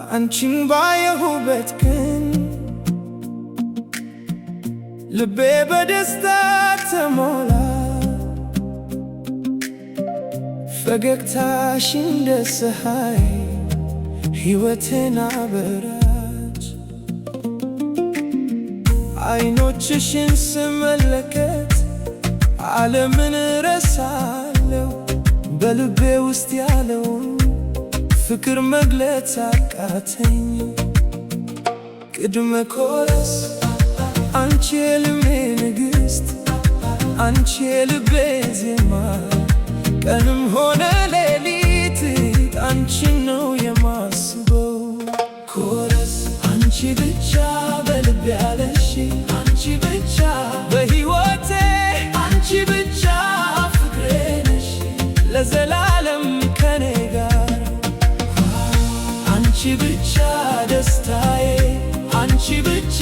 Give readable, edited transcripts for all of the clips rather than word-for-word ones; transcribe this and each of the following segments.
አንቺን ባየሁበት ቀን ልቤ በደስታ ተሞላ። ፈገግታሽ እንደ ፀሐይ ሕይወቴን አበራች። አይኖችሽን ስመለከት ዓለምን ረሳለሁ። በልቤ ውስጥ ያለውን ፍቅር መግለጽ አቃተኝ። ቅድመ ኮረስ አንቺ የልቤ ንግሥት፣ አንቺ የልቤ ዜማ፣ ቀንም ሆነ ሌሊት አንቺን ነው የማስበው። ኮረስ አንቺ ብቻ በልቤ ያለሽ፣ አንቺ ብቻ በሕይወቴ፣ አንቺ ብቻ ፍቅሬ ነሽ ለዘላለም ከኔ ጋር። አንቺ ብቻ ደስታዬ፣ አንቺ ብቻ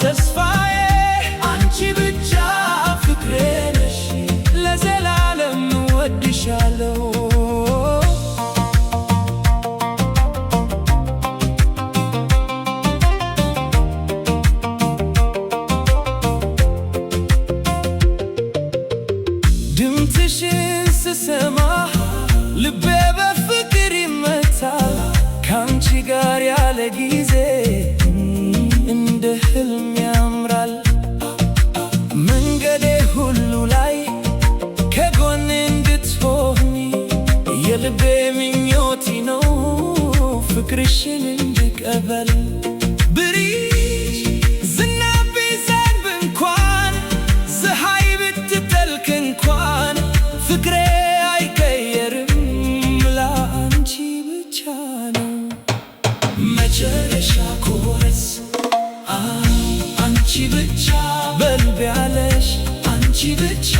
ተስፋዬ፣ አንቺ ብቻ ፍቅሬ ነሽ ለዘላለም እወድሻለሁ። ድምፅሽን ስሰማ ልቤ በፍቅር ይመታል። ከአንቺ ጋር ያለ ጊዜ እንደ ሕልም ያምራል። መንገዴ ሁሉ ላይ ከጎኔ እንድትሆኚ የልቤ ምኞቴ ነው ፍቅርሽን እንድቀበል። ብሪሽ ዝናብ ቢዘንብ እንኳን ፀሐይ ብትጠልቅ እንኳን ፍቅሬ አይቀየርም፣ ለአንቺ ብቻ ነው መጨረሻ ኮረስ። አንቺ ብቻ በልቤ ያለሽ፣ አንቺ ብቻ